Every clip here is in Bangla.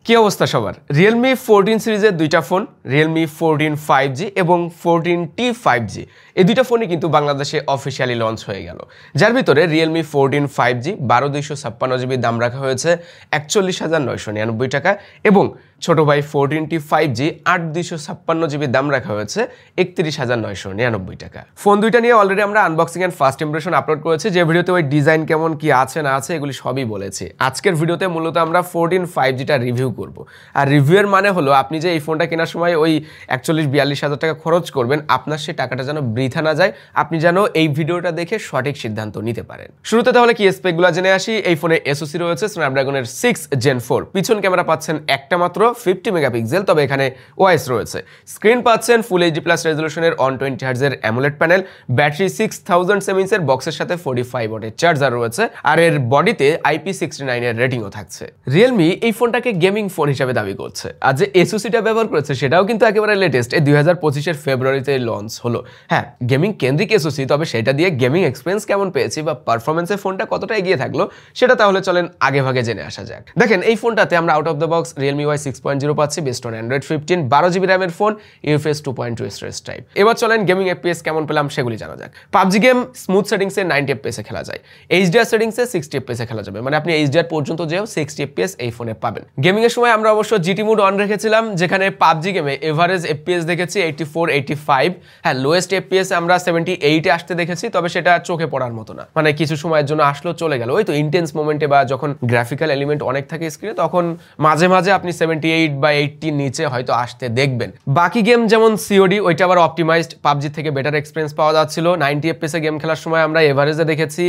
কি অবস্থা সবার? Realme 14 সিরিজের দুইটা ফোন, Realme 14 5G এবং 14T 5G, এই দুইটা ফোনই কিন্তু বাংলাদেশে অফিসিয়ালি লঞ্চ হয়ে গেল। যার ভিতরে Realme 14 5G 12256GB দাম রাখা হয়েছে 41,999 টাকা এবং ছোট ভাই 14T 5G 8256GB দাম রাখা হয়েছে 31,999 টাকা। ফোন দুইটা নিয়ে অলরেডি আমরা unboxing and first impression upload করেছি, যে ভিডিওতে ওই ডিজাইন কেমন কি আছে না আছে এগুলি সবই বলেছি। আজকের ভিডিওতে মূলত আমরা 14 5Gটা রিভিউ করব। আর রিভিউয়ের মানে হলো আপনি যে এই ফোনটা কেনার সময় ওই 41-42 হাজার টাকা খরচ করবেন, আপনার সেই টাকাটা যেন বৃথা না যায়, আপনি যেন এই ভিডিওটা দেখে সঠিক সিদ্ধান্ত নিতে পারেন। শুরুতে তাহলে কি স্পেকগুলো জেনে আসি। এই ফোনে SoC রয়েছে স্ন্যাপড্রাগনের 6 Gen 4, পিছন ক্যামেরা পাচ্ছেন একটা মাত্র 50 মেগাপিক্সেল, তবে এখানে OIS রয়েছে। স্ক্রিন পাচ্ছেন ফুল HD+ রেজলিউশনের 120 Hz এর অ্যামোলেড প্যানেল, ব্যাটারি 6000 mAh এর বক্সের সাথে 45 ওয়াটের চার্জার রয়েছে, আর এর বডিতে IP69 এর রেটিংও থাকছে। রিয়েলমি এই ফোনটাকে গেমিং ফোন হিসেবে দাবি করছে, আর যে SoCটা ব্যবহার করেছে সেটাও কিন্তু একেবারে লেটেস্ট, এই 2025 ফেব্রুয়ারিতে লঞ্চ হলো। হ্যাঁ, গেমিং কেন্দ্রিক SoC, তবে সেটা দিয়ে গেমিং এক্সপিরিয়েন্স কেমন পেয়েছি বা পারফরমেন্সে ফোনটা কতটা এগিয়ে থাকলো সেটা তাহলে চলেন আগে ভাগে জেনে আসা যাক। দেখেন, এই ফোনটাতে আমরা out of the box Realme Y 6.0 পাচ্ছি, বেস্ট অন Android 15, 12GB র্যামের ফোন, UFS 2.2 স্টোরেজ টাইপ। এবার চলেন গেমিং FPS কেমন পেলাম সেগুলি জানা যাক। PUBG গেম স্মুথ সেটিংসে 90 FPS খেলা যায়, HDR সেটিংসে 60 FPS খেলা যাবে, মানে আপনি HDR পর্যন্ত যেও 60 FPS এই ফোনে পাবেন। গেমিং এর সময় আমরা অবশ্য GT মোড অন রেখেছিলাম, যেখানে PUBG গেমে এভারেজ FPS দেখেছি 84, 85। হ্যাঁ, লোয়েস্ট FPS আমরা 78 এ আসতে দেখেছি, তবে সেটা চোখে পড়ার মতো না, মানে কিছু সময়ের জন্য আসলো চলে গেল। ওই তো ইন্টেন্স মোমেন্টে বা যখন গ্রাফিক্যাল এলিমেন্ট অনেক থাকে স্ক্রিনে, তখন মাঝে মাঝে আপনি 78 বা 80 নিচে হয়তো আসতে দেখবেন। বাকি গেম যেমন COD, ওইটা আবার অপটিমাইজড, PUBG থেকে বেটার এক্সপিরিয়েন্স পাওয়া যাচ্ছিল। 90 FPS এ গেম খেলার সময় আমরা এভারেজে দেখেছি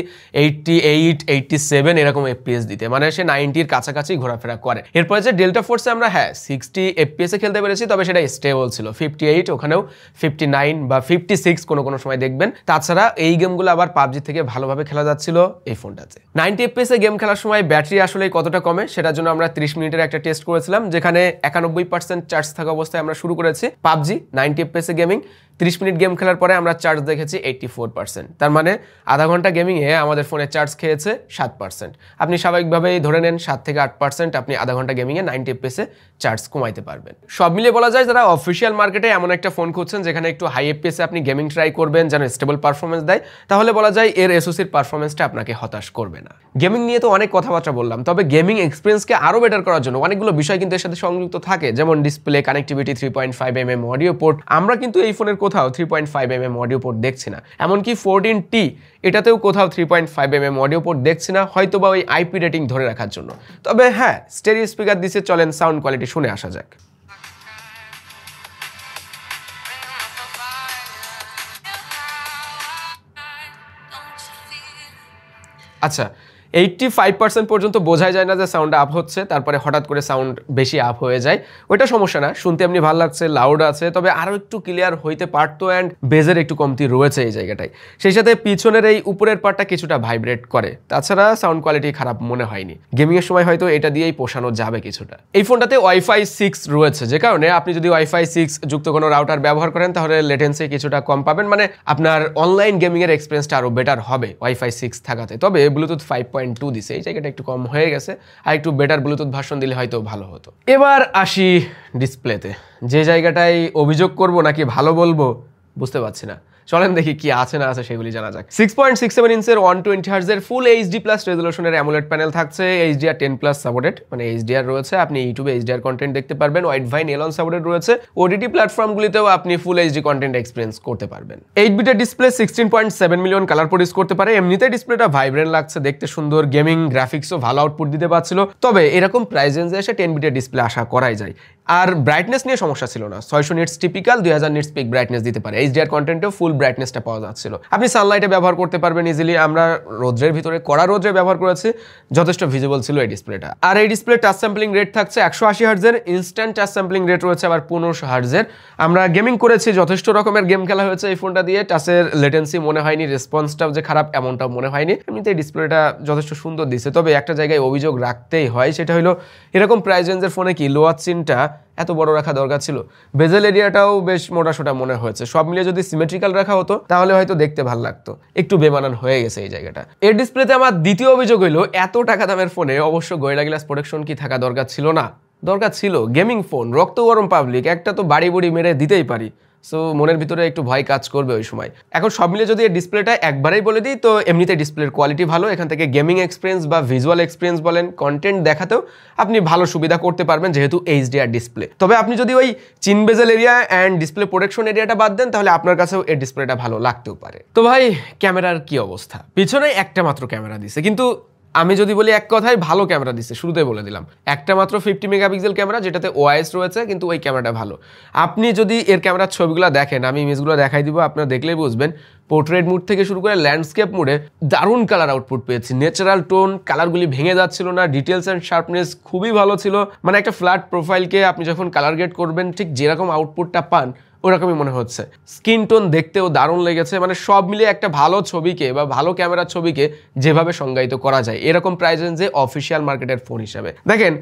88, 87 এরকম FPS দিতে, মানে সে 90-র কাছাকাছি ঘোরাফেরা করে। এরপরে যে ডেল্টা ফোর্সে আমরা 60 FPS এ খেলতে পেরেছি, তবে সেটা স্টেবল ছিল। 58, ওখানেও 59 বা 56 কোনো সময় দেখবেন। তাছাড়া এই গেমগুলো আবার PUBG থেকে ভালোভাবে খেলা যাচ্ছিল এই ফোনটাতে। 90 FPS এ গেম খেলার সময় ব্যাটারি আসলে কতটা কমে সেটার জন্য আমরা 30 মিনিটের একটা টেস্ট করেছিলাম, যেখানে 91% চার্জ থাকা অবস্থায় আমরা শুরু করেছি PUBG 90 FPS এ গেমিং। 30 মিনিট গেম খেলার পরে আমরা চার্জ দেখেছি 84%, তার মানে আধা ঘন্টা গেমিংয়ে আমাদের ফোনে চার্জ খেয়েছে 7%। আপনি স্বাভাবিকভাবেই ধরে নেন 7 থেকে 8% আপনি আধা ঘন্টা গেমিংয়ে 90 FPS এ চার্জ কমাইতে পারবেন। সব মিলিয়ে বলা যায়, যারা অফিসিয়াল মার্কেটে এমন একটা ফোন খুঁজছেন যেখানে একটু হাই FPS এ আপনি গেমিং ট্রাই করবেন, যেন স্টেবল পারফরমেন্স দেয়, তাহলে বলা যায় এর SoCর পারফরমেন্সটা আপনাকে হতাশ করবে না। গেমিং নিয়ে তো অনেক কথাবার্তা বললাম, তবে গেমিং এক্সপিরিয়েন্সকে আরও বেটার করার জন্য অনেকগুলো বিষয় কিন্তু এর সাথে সংযুক্ত থাকে, যেমন display, connectivity, 3.5mm audio port. আমরা কিন্তু এই ফোনের কোথাও 3.5mm অডিও পোর্ট দেখছি না, এমনকি 14T এটাতেও কোথাও 3.5mm অডিও পোর্ট দেখছি না, হয়তো বা ওই IP রেটিং ধরে রাখার জন্য। তবে হ্যাঁ, স্টেরিও স্পিকার দিচ্ছে, চলেন সাউন্ড কোয়ালিটি শুনে আসা যাক। আচ্ছা, 85% পর্যন্ত বোঝাই যায় না যে সাউন্ড আপ হচ্ছে, তারপরে হঠাৎ করে সাউন্ড বেশি আপ হয়ে যায়। ওইটা সমস্যা না, শুনতে এমনি ভালো লাগছে, লাউড আছে, তবে আরও একটু ক্লিয়ার হইতে পারতো, অ্যান্ড বেজের একটু কমতি রয়েছে এই জায়গাটায়। সেই সাথে পিছনের এই উপরের পার্টটা কিছুটা ভাইব্রেট করে। তাছাড়া সাউন্ড কোয়ালিটি খারাপ মনে হয়নি। গেমিংয়ের সময় হয়তো এটা দিয়েই পোষানো যাবে কিছুটা। এই ফোনটাতে Wi-Fi 6 রয়েছে, যে কারণে আপনি যদি Wi-Fi 6 যুক্ত কোনো রাউটার ব্যবহার করেন তাহলে লেটেন্সি কিছুটা কম পাবেন, মানে আপনার অনলাইন গেমিংয়ের এক্সপিরিয়েন্সটা আরও বেটার হবে Wi-Fi 6 থাকাতে। তবে ব্লুটুথ 5.2 দিছে, এই জায়গাটা একটু কম হয়ে গেছে, আর একটু বেটার ব্লুটুথ ভার্সন দিলে হয়তো ভালো হতো। এবার আসি ডিসপ্লেতে, যে জায়গাটায় অভিযোগ করব নাকি ভালো বলবো বুঝতে পারছি না। চলেন দেখি কি আছে না আছে সেগুলি জানা যাক। 6.67 ইঞ্চের 120 Hz এর ফুল HD+ রেজলিউশনের অ্যামোলেড প্যানেল থাকছে, HDR10+ সাপোর্টেড, মানে HDR রয়েছে, আপনি ইউটিউবে HDR কন্টেন্ট দেখতে পারবেন। Widevine Elon সাপোর্টেড রয়েছে, OTT প্ল্যাটফর্মগুলিতেও আপনি ফুল HD কন্টেন্ট এক্সপিরিয়েন্স করতে পারবেন। 8-বিটের ডিসপ্লে 16.7 মিলিয়ন কালার প্রডিউস করতে পারে। এমনিতে ডিসপ্লেটা ভাইব্রেন্ট লাগছে, দেখতে সুন্দর, গেমিং গ্রাফিক্সও ভালো আউটপুট দিতে পারছিল। তবে এরকম প্রাইস রেঞ্জে এসে 10-বিটের ডিসপ্লে আশা করাই যায়। আর ব্রাইটনেস নিয়ে সমস্যা ছিল না, 600 nits typical, 2000 nits pick brightness দিতে পারে। HDR কন্টেন্টেও ফুল ব্রাইটনেসটা পাওয়া যাচ্ছিল। আপনি সানলাইটে ব্যবহার করতে পারবেন ইজিলি। আমরা রোদ্রের ভিতরে, কড়া রোদ্রে ব্যবহার করেছি, যথেষ্ট ভিজিবল ছিল এই ডিসপ্লেটা। আর এই ডিসপ্লে টাচ স্যাম্পলিং রেট থাকছে 180 Hz এর, ইনস্ট্যান্ট টাচ স্যাম্পলিং রেট রয়েছে আবার 1500 Hz এর। আমরা গেমিং করেছি, যথেষ্ট রকমের গেম খেলা হয়েছে এই ফোনটা দিয়ে, টাচের লেটেন্সি মনে হয়নি, রেসপন্সটাও যে খারাপ এমনটাও মনে হয়নি। এমনিতে এই ডিসপ্লেটা যথেষ্ট সুন্দর দিছে। তবে একটা জায়গায় অভিযোগ রাখতেই হয়, সেটা হলো এরকম প্রাইস রেঞ্জের ফোনে কি লোয়ার চিনটা এত বড় রাখা দরকার ছিল? বেজেল এরিয়াটাও বেশ মোটাসোটা মনে হয়েছে। সব মিলিয়ে যদি সিমেট্রিক্যাল রাখা হতো তাহলে হয়তো দেখতে ভালো লাগতো। একটু বেমানান হয়ে গেছে এই জায়গাটা। এর ডিসপ্লেতে আমার দ্বিতীয় অভিযোগ হইলো, এত টাকা দামের ফোনে অবশ্য গোরিলা গ্লাস প্রোটেকশন কি থাকা দরকার ছিল না? দরকার ছিল গেমিং ফোন, রক্ত গরম পাবলিক, একটা তো বাড়ি বুড়ি মেরে দিতেই পারি। সো মনের ভিতরে একটু ভয় কাজ করবে ওই সময়। এখন সব মিলে যদি এই ডিসপ্লেটা একবারেই বলে দিই, তো এমনিতে ডিসপ্লের কোয়ালিটি ভালো, এখান থেকে গেমিং এক্সপিরিয়েন্স বা ভিজুয়াল এক্সপিরিয়েন্স বলেন, কন্টেন্ট দেখাতেও আপনি ভালো সুবিধা করতে পারবেন যেহেতু এইচডিআর ডিসপ্লে। তবে আপনি যদি ওই চিন বেজেল এরিয়া অ্যান্ড ডিসপ্লে প্রোটেকশন এরিয়াটা বাদ দেন, তাহলে আপনার কাছেও এই ডিসপ্লেটা ভালো লাগতেও পারে। তো ভাই ক্যামেরার কি অবস্থা? পিছনে একটা মাত্র ক্যামেরা দিছে, কিন্তু আমি যদি বলি এক কথায় ভালো ক্যামেরা দিচ্ছে, শুরুতেই বলে দিলাম একটা মাত্র 50 মেগাপিক্সেল ক্যামেরা, যেটাতে ওআইএস রয়েছে, কিন্তু ওই ক্যামেরাটা ভালো। আপনি যদি এর ক্যামেরার ছবিগুলো দেখেন, আমি ইমেজগুলো দেখাই দিব, আপনারা দেখলেই বুঝবেন। পোর্ট্রেট মুড থেকে শুরু করে ল্যান্ডস্কেপ মুডে দারুণ কালার আউটপুট পেয়েছি, ন্যাচারাল টোন, কালারগুলি ভেঙে যাচ্ছিল না, ডিটেলস অ্যান্ড শার্পনেস খুবই ভালো ছিল। মানে একটা ফ্ল্যাট প্রোফাইলকে আপনি যখন কালার গ্রেড করবেন ঠিক যেরকম আউটপুটটা পান ওরকমই মনে হচ্ছে। স্কিন টোন দেখতেও দারুণ লেগেছে। মানে সব মিলিয়ে একটা ভালো ছবিকে বা ভালো ক্যামেরার ছবিকে যেভাবে সংজ্ঞায়িত করা যায় এরকম প্রাইস রেঞ্জে অফিসিয়াল মার্কেটের ফোন হিসাবে। দেখেন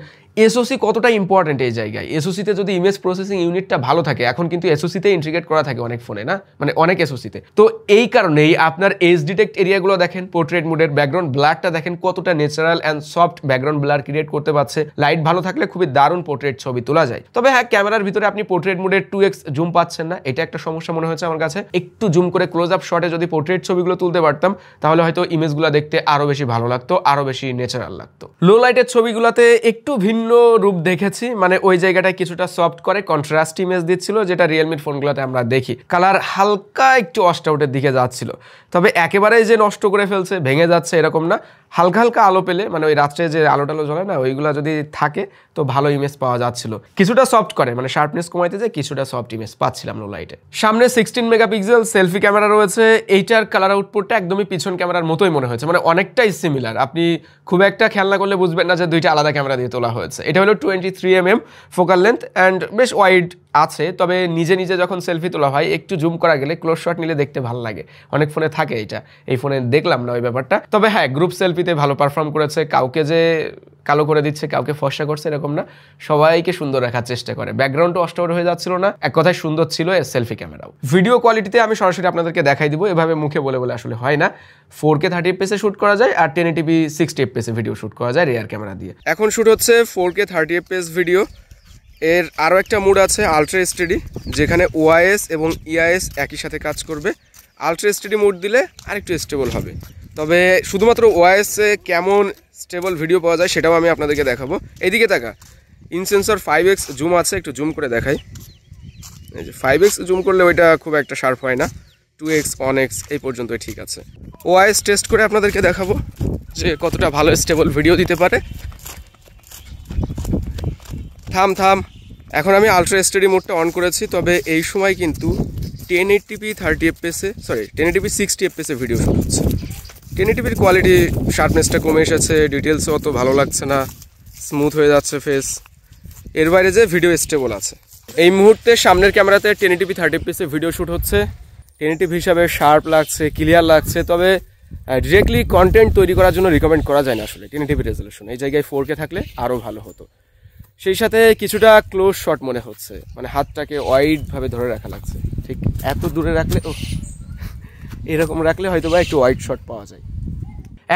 এসওসি কতটা ইম্পর্টেন্ট এই জায়গায়। এসওসিতে যদি ইমেজ প্রসেসিং ইউনিটটা ভালো থাকে, এখন কিন্তু এসওসিতে ইন্টিগ্রেট করা থাকে অনেক ফোনে, না মানে অনেক এসওসিতে। তো এই কারণেই আপনার এজ ডিটেক্ট এরিয়াগুলো দেখেন, পোর্ট্রেট মুডের ব্যাকগ্রাউন্ড ব্লারটা দেখেন কতটা natural and soft background blur create করতে পারছে। লাইট ভালো থাকলে খুবই দারুণ পোর্ট্রেট ছবি তোলা যায়। তবে হ্যাঁ, ক্যামেরার ভিতরে আপনি পোর্ট্রেট মুডের 2x জুম পাচ্ছেন না, এটা একটা সমস্যা মনে হচ্ছে আমার কাছে। একটু জুম করে ক্লোজ আপ শটে যদি পোর্ট্রেট ছবিগুলো তুলতে পারতাম, তাহলে হয়তো ইমেজগুলো দেখতে আরো বেশি ভালো লাগতো, আরো বেশি ন্যাচারাল লাগতো। লো লাইটের ছবিগুলোতে একটু ভিন্ন রূপ দেখেছি, মানে ওই জায়গাটায় কিছুটা সফট করে কন্ট্রাস্ট ইমেজ দিচ্ছিল, যেটা রিয়েলমির ফোনগুলোতে আমরা দেখি। কালার হালকা একটু ওয়াশড আউটের দিকে যাচ্ছিল, তবে একেবারেই যে নষ্ট করে ফেলছে, ভেঙে যাচ্ছে এরকম না। হালকা হালকা আলো পেলে, মানে ওই রাত্রে যে আলো টালো জ্বলে না, ওইগুলো যদি থাকে তো ভালো ইমেজ পাওয়া যাচ্ছিল। কিছুটা সফট করে, মানে শার্পনেস কমাইতে যে কিছুটা সফট ইমেজ পাচ্ছিলাম লো লাইটে। সামনে 16 মেগাপিক্সেল সেলফি ক্যামেরা রয়েছে, এইটার কালার আউটপুটটা একদমই পিছন ক্যামেরার মতোই মনে হয়েছে, মানে অনেকটাই সিমিলার। আপনি খুব একটা খেয়াল না করলে বুঝবেন না যে দুইটা আলাদা ক্যামেরা দিয়ে তোলা হয়েছে। এটা হলো 23mm ফোকাল লেন্থ অ্যান্ড বেশ ওয়াইড আছে, তবে নিজে নিজে যখন সেলফি তোলা হয় একটু জুম করা গেলে ক্লোজ শট নিলে দেখতে ভালো লাগে। অনেক ফোনে থাকে এটা, এই ফোনে দেখলাম না ওই ব্যাপারটা। তবে হ্যাঁ, গ্রুপ সেলফিতে ভালো পারফর্ম করেছে। কাউকে যে কালো করে দিচ্ছে, কাউকে ফর্সা করছে এরকম না, সবাইকে সুন্দর রাখার চেষ্টা করে। ব্যাকগ্রাউন্ডও অস্টওয়ার হয়ে যাচ্ছিল না, এক কথায় সুন্দর ছিল এর সেলফি ক্যামেরাও। ভিডিও কোয়ালিটিতে আমি সরাসরি আপনাদেরকে দেখাই দিব, এভাবে মুখে বলে বলে আসলে হয় না। 4K 30fps শুট করা যায় আর 1080p 60fps ভিডিও শুট করা যায় রিয়ার ক্যামেরা দিয়ে। এখন শুট হচ্ছে 4K 30fps ভিডিও। এর আরও একটা মুড আছে আলট্রা স্টেডি, যেখানে ওআইএস এবং ইআইএস একই সাথে কাজ করবে। আলট্রা স্টেডি মুড দিলে আরেকটু স্টেবল হবে, তবে শুধুমাত্র ওআইএসে কেমন স্টেবল ভিডিও পাওয়া যায় সেটাও আমি আপনাদেরকে দেখাবো। এইদিকে তাকা, ইনসেন্সর 5x জুম আছে, একটু জুম করে দেখাই। এই যে 5x জুম করলে ওইটা খুব একটা শার্প হয় না, 2x 1x এই পর্যন্তই ঠিক আছে। ওআইএস টেস্ট করে আপনাদেরকে দেখাবো যে কতটা ভালো স্টেবল ভিডিও দিতে পারে। থাম, এখন আমি আলট্রা স্টেডি মোডটা অন করেছি, তবে এই সময় কিন্তু 1080p 30fps sorry 1080p 60fps video shoot হচ্ছে। 1080pর কোয়ালিটি শার্পনেসটা কমে এসেছে, ডিটেলসও অত ভালো লাগছে না, স্মুথ হয়ে যাচ্ছে ফেস। এর বাইরে যে ভিডিও স্টেবল আছে। এই মুহূর্তে সামনের ক্যামেরাতে 1080p 30fps ভিডিও শ্যুট হচ্ছে, 1080p হিসাবে শার্প লাগছে, ক্লিয়ার লাগছে। তবে ডিরেক্টলি কন্টেন্ট তৈরি করার জন্য রিকমেন্ড করা যায় না আসলে 1080p রেজলিউশন। এই জায়গায় 4K থাকলে আরও ভালো হতো। সেই সাথে কিছুটা ক্লোজ শট মনে হচ্ছে, মানে হাতটাকে ওয়াইডভাবে ধরে রাখা লাগছে। ঠিক এত দূরে রাখলে, এরকম রাখলে হয়তো বা একটু ওয়াইড শট পাওয়া যায়।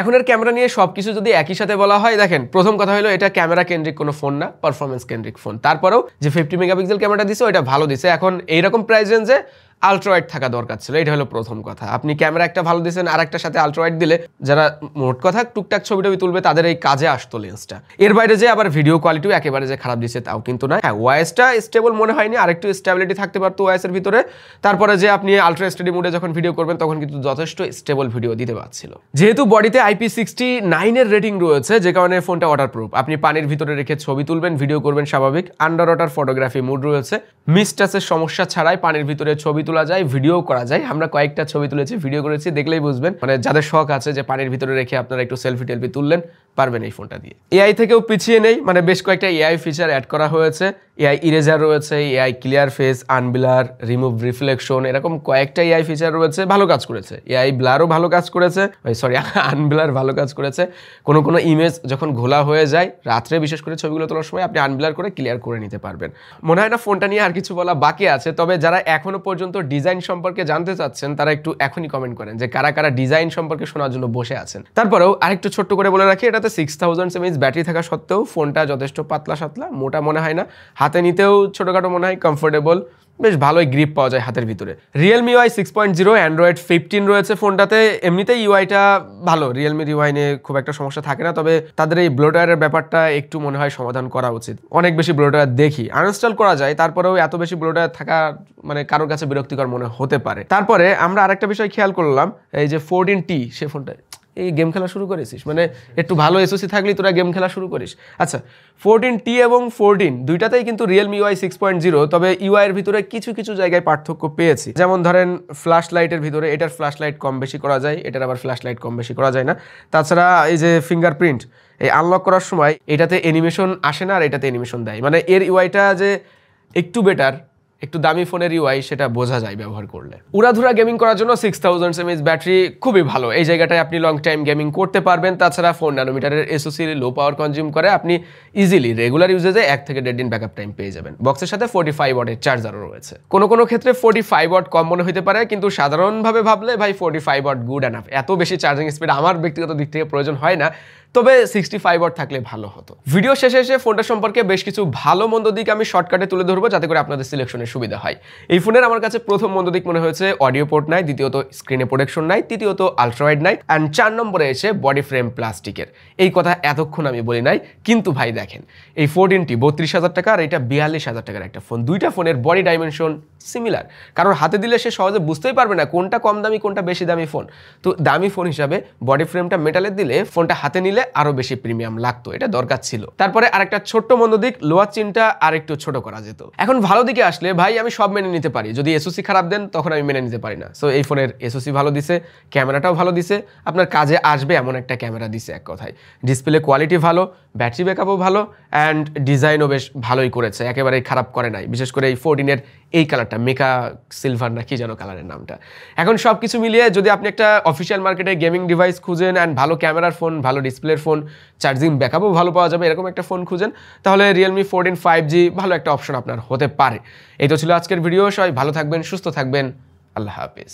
এখন এর ক্যামেরা নিয়ে সব কিছু যদি একই সাথে বলা হয়, দেখেন প্রথম কথা হলো এটা ক্যামেরা কেন্দ্রিক কোনো ফোন না, পারফরমেন্স কেন্দ্রিক ফোন। তারপরেও যে 50 মেগাপিক্সেল ক্যামেরাটা দিছে ওইটা ভালো দিছে। এখন এইরকম প্রাইস রেঞ্জে আলট্রা ওয়াইড থাকা দরকার ছিল, এটা হলো প্রথম কথা। আপনি ক্যামেরা একটা ভালো দিয়েছেন, আর একটা সাথে আলট্রা ওয়াইড দিলে যারা মোট কথা টুকটাক ছবি টবি তুলবে তাদের এই কাজে আসতো লেন্সটা। এর বাইরে যে আবার ভিডিও কোয়ালিটিও একেবারে যে খারাপ দিচ্ছে তাও কিন্তু না। হ্যাঁ, ওয়াইএসটা স্টেবল মনে হয়নি, আরেকটু স্টেবিলিটি থাকতে পারতো ওয়াইএসের ভিতরে। তারপরে যে আপনি আলট্রা স্টেডি মোডে যখন ভিডিও করবেন তখন কিন্তু যথেষ্ট স্টেবল ভিডিও দিতে পারছিল। যেহেতু বডিতে IP69 এর রেটিং রয়েছে, যে কারণে ফোনটা ওয়াটারপ্রুফ। আপনি পানির ভিতরে রেখে ছবি তুলবেন, ভিডিও করবেন স্বাভাবিক। আন্ডার ওয়াটার ফটোগ্রাফি মুড রয়েছে, মিসটাচের সমস্যা ছাড়াই পানির ভিতরে ছবি তোলা যায়, ভিডিও করা যায়। আমরা কয়েকটা ছবি তুলেছি, ভিডিও করেছি, দেখলেই বুঝবেন। মানে যাদের শখ আছে যে পানির ভিতরে রেখে আপনারা একটু সেলফি টেলফি তুললেন, পারবেন এই ফোনটা দিয়ে। এআই থেকেও পিছিয়ে নেই, মানে বেশ কয়েকটা এআই ফিচার অ্যাড করা হয়েছে। এআই ইরেজার রয়েছে, AI clear face, unblur, remove reflection, এরকম কয়েকটা এআই ফিচার রয়েছে, ভালো কাজ করেছে। এআই ব্লারও ভালো কাজ করেছে, সরি আনবিলার ভালো কাজ করেছে। কোনো ইমেজ যখন ঘোলা হয়ে যায় রাত্রে, বিশেষ করে ছবিগুলো তোলার সময় আপনি আনবিলার করে ক্লিয়ার করে নিতে পারবেন। মনে হয় না ফোনটা নিয়ে আর কিছু বলা বাকি আছে। তবে যারা এখনো পর্যন্ত ডিজাইন সম্পর্কে জানতে চাচ্ছেন তারা একটু এখনই কমেন্ট করেন যে কারা কারা ডিজাইন সম্পর্কে শোনার জন্য বসে আছেন। তারপরেও আরেকটু ছোট্ট করে বলে রাখি, এটাতে 6000 mAh ব্যাটারি থাকা সত্ত্বেও ফোনটা যথেষ্ট পাতলা সাতলা, মোটা মনে হয় না, হাতে নিতেও ছোটখাটো মনে হয়, কমফোর্টেবল, বেশ ভালোই গ্রিপ পাওয়া যায় হাতের ভিতরে। রিয়েলমি UI 6.0 অ্যান্ড্রয়েড 15 রয়েছে ফোনটাতে। এমনিতেই ইউআইটা ভালো, রিয়েলমির ইউআই নিয়ে খুব একটা সমস্যা থাকে না, তবে তাদের এই ব্লোটওয়্যারের ব্যাপারটা একটু মনে হয় সমাধান করা উচিত। অনেক বেশি ব্লোটওয়্যার দেখি, আনইনস্টল করা যায়, তারপরেও এত বেশি ব্লোটওয়্যার থাকা মানে কারোর কাছে বিরক্তিকর মনে হতে পারে। তারপরে আমরা আরেকটা বিষয় খেয়াল করলাম, এই যে 14T, সে ফোনটায় এই গেম খেলা শুরু করেছিস, মানে একটু ভালো এসওসি থাকলেই তোরা গেম খেলা শুরু করিস। আচ্ছা, 14T এবং 14 দুইটাতেই কিন্তু রিয়েলমি UI 6.0, তবে ইউআই এর ভিতরে কিছু কিছু জায়গায় পার্থক্য পেয়েছি। যেমন ধরেন ফ্ল্যাশ লাইটের ভিতরে এটার ফ্ল্যাশ লাইট কম বেশি করা যায়, এটার আবার ফ্ল্যাশ লাইট কম বেশি করা যায় না। তাছাড়া এই যে ফিঙ্গারপ্রিন্ট, এই আনলক করার সময় এটাতে অ্যানিমেশন আসে না আর এটাতে অ্যানিমেশন দেয়, মানে এর ইউআইটা যে একটু বেটার, একটু দামি ফোনের ইউআই সেটা বোঝা যায় ব্যবহার করলে। উড়াধুরা গেমিং করার জন্য 6000 mAh ব্যাটারি খুবই ভালো, এই জায়গাটায় আপনি লং টাইম গেমিং করতে পারবেন। তাছাড়া 4 ন্যানোমিটারের এসওসি লো পাওয়ার কনজিউম করে, আপনি ইজিলি রেগুলার ইউজেজে 1 থেকে 1.5 দিন ব্যাকআপ টাইম পেয়ে যাবেন। বক্সের সাথে 45 ওয়াটের চার্জারও রয়েছে। কোনো কোনো ক্ষেত্রে 45 ওয়াট কম মনে হতে পারে, কিন্তু সাধারণভাবে ভাবলে ভাই 45 ওয়াট গুড এনাফ। এত বেশি চার্জিং স্পিড আমার ব্যক্তিগত দিক থেকে প্রয়োজন হয় না, তবে 65 ওয়াট থাকলে ভালো হতো। ভিডিও শেষে এসে ফোনটা সম্পর্কে বেশ কিছু ভালো মন্দ দিক আমি শর্টকাটে তুলে ধরবো, যাতে করে আপনাদের সিলেকশনের সুবিধা হয়। এই ফোনের আমার কাছে প্রথম মন্দ দিক মনে হয়েছে অডিও পোর্ট নাই, দ্বিতীয়ত স্ক্রিনে প্রোটেকশন নাই, তৃতীয়ত আলট্রাওয়াইড নাই, অ্যান্ড 4 নম্বরে এসে বডি ফ্রেম প্লাস্টিকের। এই কথা এতক্ষণ আমি বলি নাই, কিন্তু ভাই দেখেন এই 14T 32,000 টাকা আর এটা 42,000 টাকার একটা ফোন, দুইটা ফোনের বডি ডাইমেনশন সিমিলার। কারণ হাতে দিলে সে সহজে বুঝতেই পারবে না কোনটা কম দামি কোনটা বেশি দামি ফোন। তো দামি ফোন হিসাবে বডি ফ্রেমটা মেটালের দিলে ফোনটা হাতে নিলে আরো বেশি প্রিমিয়াম লাগতো, এটা দরকার ছিল। তারপরে আরেকটা ছোট্ট মন্দ দিক, লোয়ার চিনটা আরেকটু ছোট করা যেত। এখন ভালো দিকে আসলে ভাই আমি সব মেনে নিতে পারি, যদি এসওসি খারাপ দেন তখন আমি মেনে নিতে পারি না। সো এই ফোনের এসওসি ভালো দিছে, ক্যামেরাটাও ভালো দিছে, আপনার কাজে আসবে এমন একটা ক্যামেরা দিছে এক কথায়। ডিসপ্লে কোয়ালিটি ভালো, ব্যাটারি ব্যাকআপও ভালো, অ্যান্ড ডিজাইনও বেশ ভালোই করেছে, একেবারেই খারাপ করে নাই। বিশেষ করে এই 14-এর এই কালারটা, মেকা সিলভার না কি যেন কালারের নামটা। এখন সব কিছু মিলিয়ে যদি আপনি একটা অফিসিয়াল মার্কেটে গেমিং ডিভাইস খুঁজেন অ্যান্ড ভালো ক্যামেরার ফোন, ভালো ডিসপ্লের ফোন, চার্জিং ব্যাকআপও ভালো পাওয়া যাবে এরকম একটা ফোন খুঁজেন, তাহলে রিয়েলমি 14 5G ভালো একটা অপশন আপনার হতে পারে। এই তো ছিল আজকের ভিডিও। সবাই ভালো থাকবেন, সুস্থ থাকবেন, আল্লাহ হাফেজ।